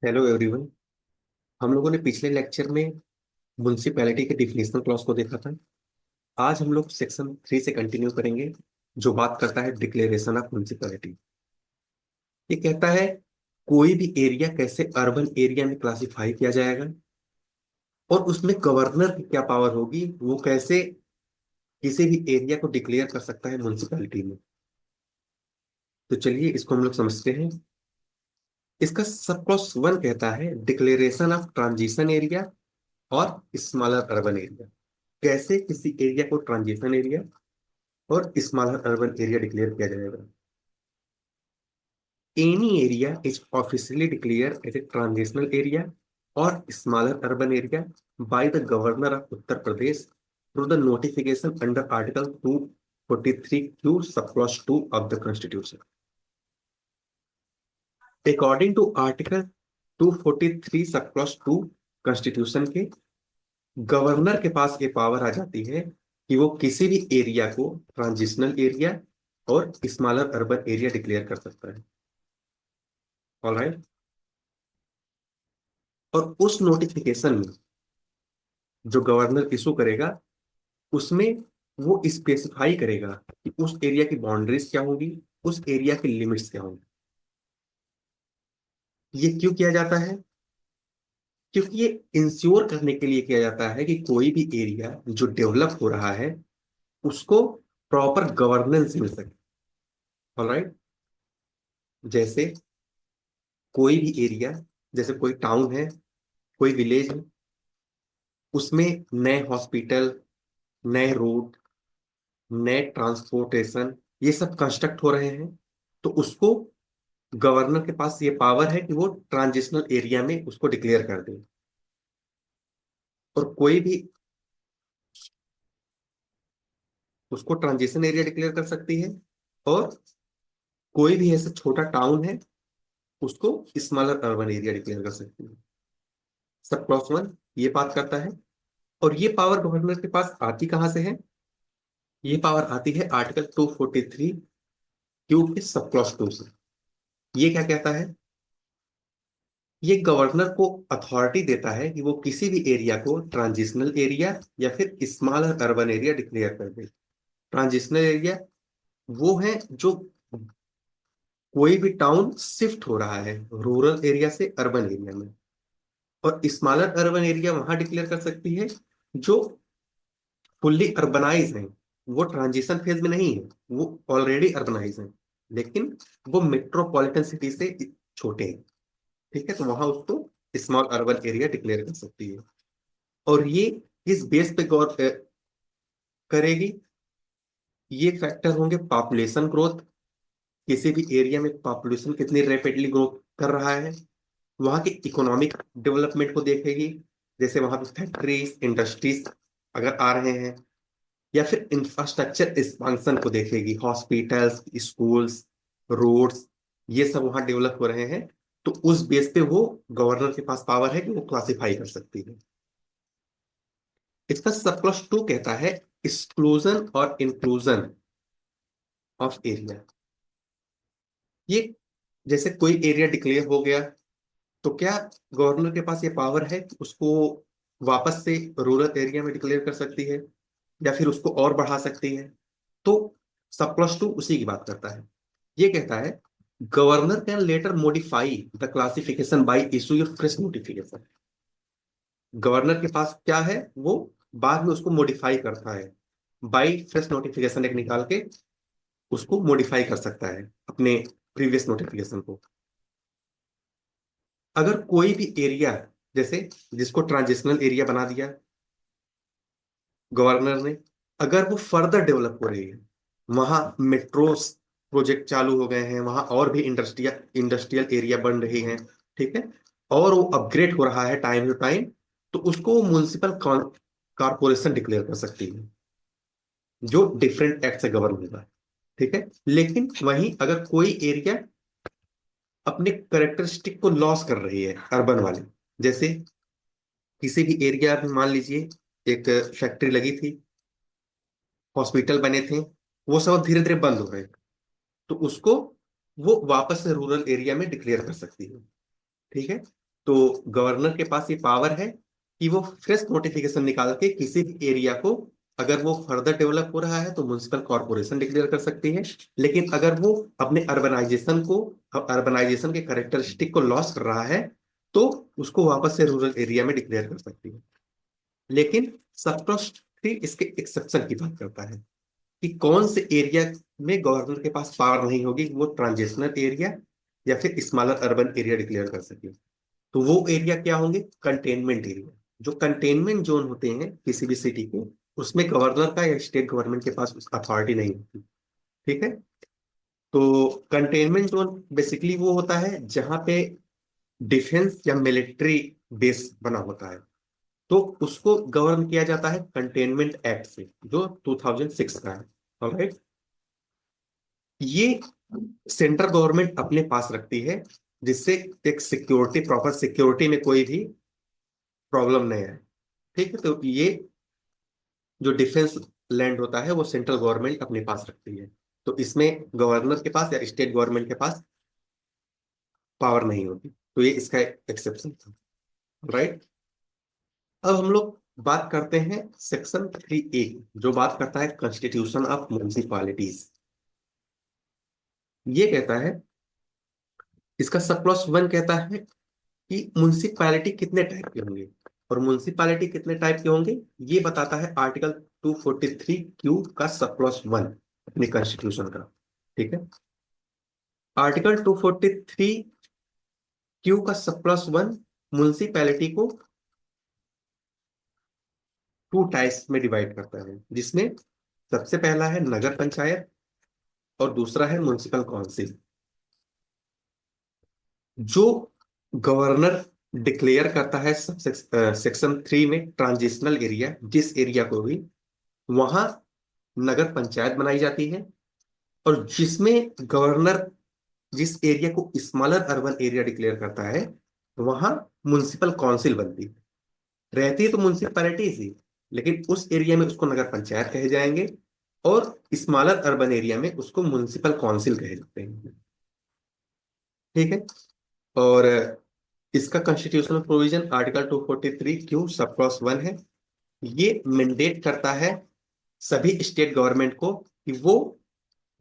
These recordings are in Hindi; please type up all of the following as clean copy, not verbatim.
Hello everyone. हम लोगों ने पिछले लेक्चर में म्युनिसिपैलिटी के डिफिनेशनल क्लॉज को देखा था। आज हम लोग सेक्शन 3 से कंटिन्यू करेंगे, जो बात करता है डिक्लेरेशन ऑफ म्युनिसिपैलिटी। ये कहता है कोई भी एरिया कैसे अर्बन एरिया में क्लासिफाई किया जाएगा और उसमें गवर्नर की क्या पावर होगी, वो कैसे किसी भी एरिया को डिक्लेयर कर सकता है म्युनिसिपैलिटी में। तो चलिए इसको हम लोग समझते हैं। इसका सब क्लॉज 1 कहता है डिक्लेरेशन ऑफ ट्रांजिशन एरिया और स्मॉलर अर्बन एरिया। कैसे किसी एरिया को ट्रांजिशन एरिया और स्मॉलर अर्बन एरिया डिक्लेयर किया जाएगा। Any area is officially declare as a transitional area और smaller urban area by the governor of Uttar Pradesh through the notification under article 243 Q sub clause 2 of the constitution. According to article 243 sub clause 2 constitution के, गवर्नर के पास ये पावर आ जाती है कि वो किसी भी एरिया को ट्रांजिशनल एरिया और स्मॉलर अर्बन एरिया डिक्लेयर कर सकता है। ऑलराइट। और उस नोटिफिकेशन में जो गवर्नर इशू करेगा, उसमें वो स्पेसिफाई करेगा कि उस एरिया की बाउंड्रीज क्या होगी, उस एरिया की लिमिट्स क्या होंगी। ये क्यों किया जाता है? क्योंकि ये इंश्योर करने के लिए किया जाता है कि कोई भी एरिया जो डेवलप हो रहा है उसको प्रॉपर गवर्नेंस मिल सके। ऑलराइट। जैसे कोई भी एरिया, जैसे कोई टाउन है, कोई विलेज है, उसमें नए हॉस्पिटल, नए रोड, नए ट्रांसपोर्टेशन, ये सब कंस्ट्रक्ट हो रहे हैं, तो उसको गवर्नर के पास ये पावर है कि वो ट्रांजिशनल एरिया में उसको डिक्लेयर कर दे। और कोई भी उसको ट्रांजिशन एरिया डिक्लेयर कर सकती है, और कोई भी ऐसा छोटा टाउन है उसको स्मॉलर अर्बन एरिया डिक्लेयर कर सकती है। सब क्लॉज 1 ये बात करता है। और ये पावर गवर्नर के पास आती कहां से है? ये पावर आती है आर्टिकल 243 क्यू के सब क्लॉज 2 से। ये क्या कहता है? ये गवर्नर को अथॉरिटी देता है कि वो किसी भी एरिया को ट्रांजिशनल एरिया या फिर स्मॉलर अर्बन एरिया डिक्लेयर कर दे। ट्रांजिशनल एरिया वो है जो कोई भी टाउन शिफ्ट हो रहा है रूरल एरिया से अर्बन एरिया में। और स्मॉलर अर्बन एरिया वहां डिक्लेयर कर सकती है जो फुल्ली अर्बनाइज है, वो ट्रांजिशन फेज में नहीं है, वो ऑलरेडी अर्बनाइज है, लेकिन वो मेट्रोपॉलिटन सिटी से छोटे हैं। ठीक है, तो वहां उसको स्मॉल अर्बन एरिया डिक्लेयर कर सकती है। और ये इस बेस पे गौर करेगी। ये फैक्टर होंगे पॉपुलेशन ग्रोथ, किसी भी एरिया में पॉपुलेशन कितनी रैपिडली ग्रो कर रहा है, वहाँ के इकोनॉमिक डेवलपमेंट को देखेगी, जैसे वहाँ पे फैक्ट्रीज इंडस्ट्रीज अगर आ रहे हैं, या फिर इंफ्रास्ट्रक्चर एक्सपांशन को देखेगी, हॉस्पिटल्स, स्कूल्स, रोड्स, ये सब वहाँ डेवलप हो रहे हैं। तो उस बेस पे वो गवर्नर के पास पावर है कि वो क्लासिफाई कर सकती है। इसका सब क्लॉज 2 कहता है एक्सक्लूजन और इंक्लूजन ऑफ एरिया। ये जैसे कोई एरिया डिक्लेयर हो गया, तो क्या गवर्नर के पास ये पावर है कि उसको वापस से रूरल एरिया में डिक्लेयर कर सकती है या फिर उसको और बढ़ा सकती है? तो सब प्लस टू उसी की बात करता है। ये कहता है governor can letter modify the classification bye issue fresh notification. Governor के पास क्या है, वो बाद में उसको मॉडिफाई करता है, बाय फ्रेश नोटिफिकेशन एक निकाल के उसको मॉडिफाई कर सकता है अपने प्रीवियस नोटिफिकेशन को। अगर कोई भी एरिया, जैसे जिसको ट्रांजिशनल एरिया बना दिया गवर्नर ने, अगर वो फर्दर डेवलप हो रही है, वहां मेट्रोस प्रोजेक्ट चालू हो गए हैं, वहां और भी इंडस्ट्रियल इंडस्ट्रियल एरिया बन रही हैं, ठीक है, और वो अपग्रेड हो रहा है टाइम टू टाइम, तो उसको म्युनिसिपल कारपोरेशन डिक्लेयर कर सकती है, जो डिफरेंट एक्ट से गवर्न होगा। ठीक है, लेकिन वहीं अगर कोई एरिया अपने करेक्टरिस्टिक को लॉस कर रही है अर्बन वाले, जैसे किसी भी एरिया में मान लीजिए एक फैक्ट्री लगी थी, हॉस्पिटल बने थे, वो सब धीरे धीरे बंद हो रहे हैं, तो उसको वो वापस से रूरल एरिया में डिक्लेयर कर सकती है। ठीक है। तो गवर्नर के पास ये पावर है कि वो फ्रेश नोटिफिकेशन निकाल के किसी भी एरिया को, अगर वो फर्दर डेवलप हो रहा है तो म्युनिसिपल कॉर्पोरेशन डिक्लेयर कर सकती है, लेकिन अगर वो अपने अर्बनाइजेशन के करेक्टरिस्टिक को लॉस कर रहा है तो उसको वापस से रूरल एरिया में डिक्लेयर कर सकती है। लेकिन सब क्लॉज 3 इसके एक्सेप्शन की बात करता है कि कौन से एरिया में गवर्नर के पास पावर नहीं होगी कि वो ट्रांजिशनल एरिया या फिर स्मॉलर अर्बन एरिया डिक्लेयर कर सके। तो वो एरिया क्या होंगे? Containment area. जो कंटेनमेंट जोन होते हैं किसी भी सिटी के, उसमें गवर्नर का या स्टेट गवर्नमेंट के पास उस अथॉरिटी नहीं होती। ठीक है। तो कंटेनमेंट जोन बेसिकली वो होता है जहां पे डिफेंस या मिलिट्री बेस बना होता है, तो उसको गवर्न किया जाता है कंटेनमेंट एक्ट से, जो 2006 का है। ऑलराइट। ये सेंट्रल गवर्नमेंट अपने पास रखती है, जिससे एक सिक्योरिटी, प्रॉपर सिक्योरिटी में कोई भी प्रॉब्लम नहीं है। ठीक है। तो ये जो डिफेंस लैंड होता है वो सेंट्रल गवर्नमेंट अपने पास रखती है, तो इसमें गवर्नर के पास या स्टेट गवर्नमेंट के पास पावर नहीं होती। तो ये इसका एक्सेप्शन था। राइट। अब हम लोग बात करते हैं सेक्शन 3A, जो बात करता है कॉन्स्टिट्यूशन ऑफ म्युनिसिपैलिटीज। ये कहता है, इसका सब क्लॉज 1 कहता है कि म्युनिसिपैलिटी कितने टाइप के होंगे, और म्युनिसिपैलिटी कितने टाइप के होंगे ये बताता है आर्टिकल 243 क्यू का सब क्लॉज 1 अपने कॉन्स्टिट्यूशन का। ठीक है। आर्टिकल 243 क्यू का सब क्लॉज 1 म्युनिसिपैलिटी को 2 टाइप्स में डिवाइड करता है, जिसमें सबसे पहला है नगर पंचायत और दूसरा है म्युनिसिपल काउंसिल। जो गवर्नर डिक्लेयर करता है सेक्शन 3 में ट्रांजिशनल एरिया, जिस एरिया को भी, वहां नगर पंचायत बनाई जाती है। और जिसमें गवर्नर जिस एरिया को स्मॉलर अर्बन एरिया डिक्लेयर करता है, वहां म्युनिसिपल काउंसिल बनती है। रहती है तो म्युनिसिपैलिटी ही, लेकिन उस एरिया में उसको नगर पंचायत कहे जाएंगे, और स्मॉलर अर्बन एरिया में उसको म्युनिसिपल काउंसिल कहे जाते हैं। ठीक है। और इसका constitutional provision article 243 Q sub clause 1 है। ये मैंडेट करता है सभी स्टेट गवर्नमेंट को कि वो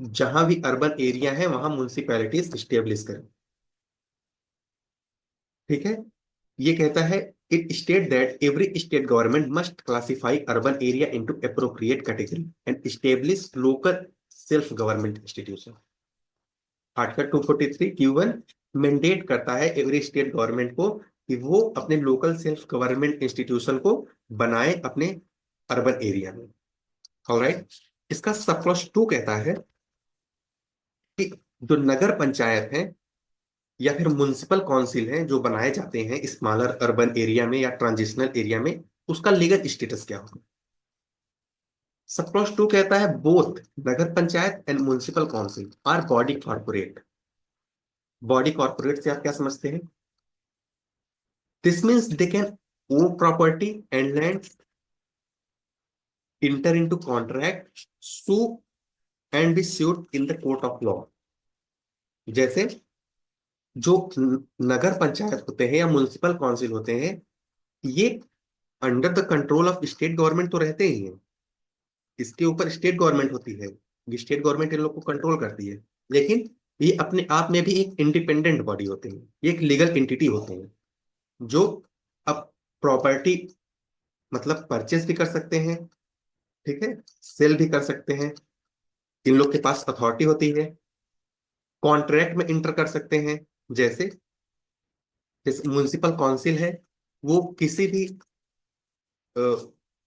जहां भी अर्बन एरिया है वहां म्युनिसिपैलिटीज स्टेब्लिश करें। ठीक है। ये कहता है, it state that every state government must classify urban area into appropriate category and establish local self government institution. Article 243 Q1 mandate करता है एवरी स्टेट गवर्नमेंट को कि वो अपने लोकल सेल्फ गवर्नमेंट इंस्टीट्यूशन को बनाए अपने अर्बन एरिया में। ऑलराइट। इसका सब क्लॉज 2 कहता है कि जो नगर पंचायत है या फिर म्युनिसिपल काउंसिल है जो बनाए जाते हैं स्मॉलर अर्बन एरिया में या ट्रांजिशनल एरिया में, उसका लीगल स्टेटस क्या होगा। सब क्लॉज 2 कहता है both Nagar panchayat and municipal council our body corporate. Body corporate से आप क्या समझते हैं? This means they can own property and land, enter into contract, sue and be sued in the court of law। जैसे जो नगर पंचायत होते हैं या म्युनिसिपल काउंसिल होते हैं, ये under the control of state government तो रहते ही हैं। इसके ऊपर स्टेट गवर्नमेंट होती है, स्टेट गवर्नमेंट इन लोग को कंट्रोल करती है। लेकिन ये अपने आप में भी एक इंडिपेंडेंट बॉडी होते हैं, ये एक लीगल एंटिटी होते हैं, जो अब प्रॉपर्टी मतलब परचेस भी कर सकते हैं। ठीक है। सेल भी कर सकते हैं। इन लोग के पास अथॉरिटी होती है। कॉन्ट्रैक्ट में इंटर कर सकते हैं। जैसे जैसे म्युनिसिपल काउंसिल है, वो किसी भी अ,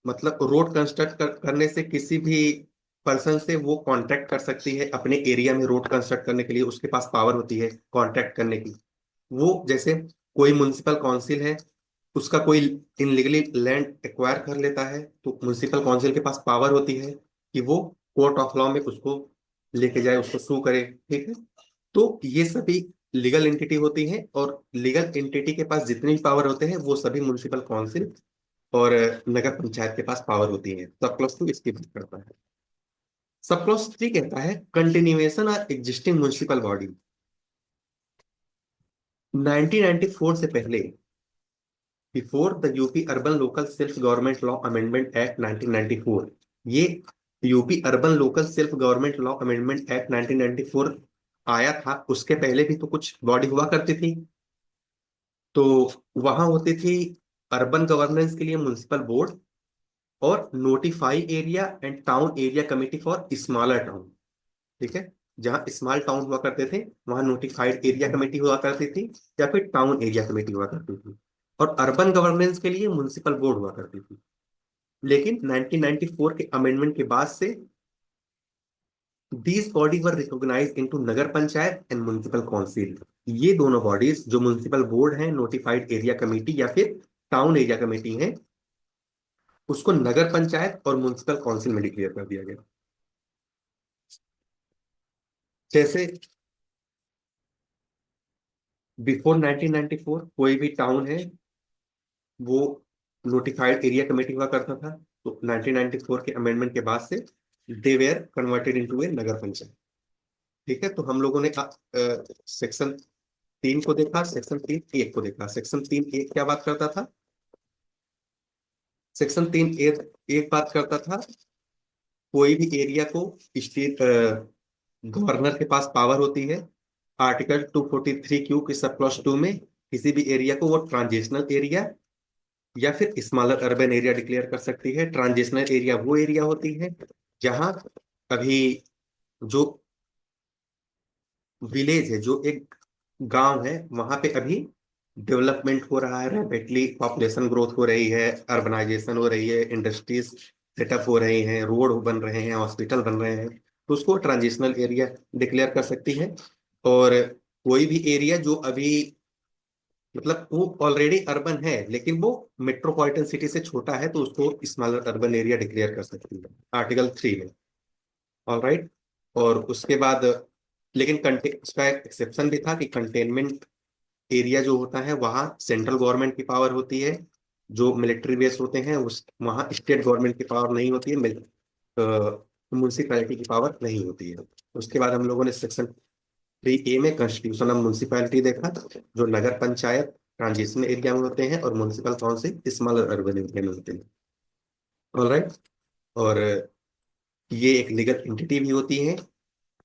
मतलब रोड कंस्ट्रक्ट करने से किसी भी पर्सन से वो कॉन्ट्रैक्ट कर सकती है अपने एरिया में रोड कंस्ट्रक्ट करने के लिए, उसके पास पावर होती है कॉन्ट्रैक्ट करने की। वो जैसे कोई म्युनिसिपल काउंसिल है, उसका कोई इनलीगली लैंड एक्वायर कर लेता है, तो म्युनिसिपल काउंसिल के पास पावर होती है कि वो कोर्ट ऑफ लॉ में उसको लेके जाए, उसको सू करे। ठीक है। तो ये सभी लीगल एंटिटी होती हैं, और लीगल एंटिटी के पास जितने भी पावर होते हैं वो सभी म्युनिसिपल काउंसिल और नगर पंचायत के पास पावर होती है। सब क्लॉज 2 इसकी बात करता है। सब क्लॉज 3 कहता है continuation of existing municipal body. 1994 से पहले before the UP urban local self government law amendment act 1994, ये UP urban local self government law amendment act 1994 आया था, उसके पहले भी तो कुछ बॉडी हुआ करती थी। तो वहां होती थी अर्बन गवर्नेंस के लिए म्युनिसिपल बोर्ड, और notify area and town area committee for smaller town. ठीक है, जहाँ स्मॉल टाउन हुआ करते थे वहां नोटिफाइड एरिया कमेटी हुआ करती थी, या फिर टाउन एरिया कमेटी हुआ करती थी। और अर्बन गवर्नेंस के लिए म्युनिसिपल बोर्ड हुआ करती थी। लेकिन 1994 के अमेंडमेंट के बाद से these body were recognise into nagar panchayat and municipal council. ये दोनों बॉडीज, जो म्युनिसिपल बोर्ड है, नोटिफाइड एरिया कमेटी या फिर टाउन एरिया कमेटी है, उसको नगर पंचायत और म्युनिसिपल काउंसिल में डिक्लेयर कर दिया गया। जैसे बिफोर 1994 कोई भी टाउन है, वो नोटिफाइड एरिया कमेटी हुआ करता था। तो 1994 के अमेंडमेंट के बाद से दे वेयर कन्वर्टेड इनटू ए नगर पंचायत। ठीक है, तो हम लोगों ने सेक्शन 3 को देखा, सेक्शन 3(1) को देखा। सेक्शन 3(1) क्या बात करता था? सेक्शन 3(1) बात करता था कोई भी एरिया को स्टेट गवर्नर के पास पावर होती है, आर्टिकल 243(q) के सब क्लॉज 2 में, किसी भी एरिया को वो ट्रांजिशनल एरिया या फिर स्मॉलर अर्बन एरिया डिक्लेयर कर सकती है। ट्रांजिशनल एरिया वो एरिया होती है जहां अभी जो विलेज है, जो एक गांव है, वहां पे अभी डेवलपमेंट हो रहा है, रैपिडली पॉपुलेशन ग्रोथ हो रही है, अर्बनाइजेशन हो रही है, इंडस्ट्रीज सेटअप हो रही हैं, रोड बन रहे हैं, हॉस्पिटल बन रहे हैं, तो उसको ट्रांजिशनल एरिया डिक्लेयर कर सकती है। और कोई भी एरिया जो अभी, मतलब वो ऑलरेडी अर्बन है लेकिन वो मेट्रोपॉलिटन सिटी से छोटा है, तो उसको स्मॉलर अर्बन एरिया डिक्लेयर कर सकती है, आर्टिकल 3 में। All right. और उसके बाद, लेकिन उसका एक एक्सेप्शन भी था कि कंटेनमेंट एरिया जो होता है वहाँ सेंट्रल गवर्नमेंट की पावर होती है। जो मिलिट्री बेस होते हैं उस वहाँ स्टेट गवर्नमेंट की पावर नहीं होती है, म्यूनसिपैलिटी की पावर नहीं होती है। उसके बाद हम लोगों ने सेक्शन 3(a) में कॉन्स्टिट्यूशन ऑफ म्यूनसिपैलिटी देखा, जो नगर पंचायत ट्रांजिशन एरिया में होते हैं और municipal council smaller urban area में होते हैं। ऑलराइट। और ये एक लीगल एंटिटी भी होती है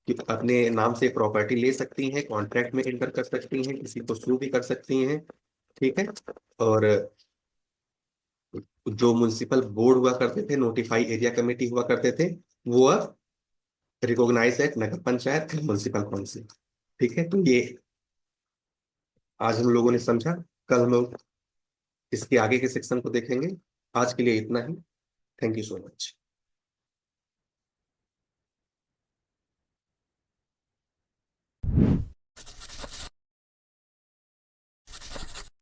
कि अपने नाम से प्रॉपर्टी ले सकती हैं, कॉन्ट्रैक्ट में एंटर कर सकती हैं, किसी को सू भी कर सकती हैं। ठीक है। और जो म्युनिसिपल बोर्ड हुआ करते थे, नोटिफाई एरिया कमेटी हुआ करते थे, वो अब रिकॉग्नाइज है नगर पंचायत म्युनिसिपल काउंसिल। ठीक है, तो ये आज हम लोगों ने समझा। कल हम लोग इसके आगे के सेक्शन को देखेंगे। आज के लिए इतना ही। Thank you so much.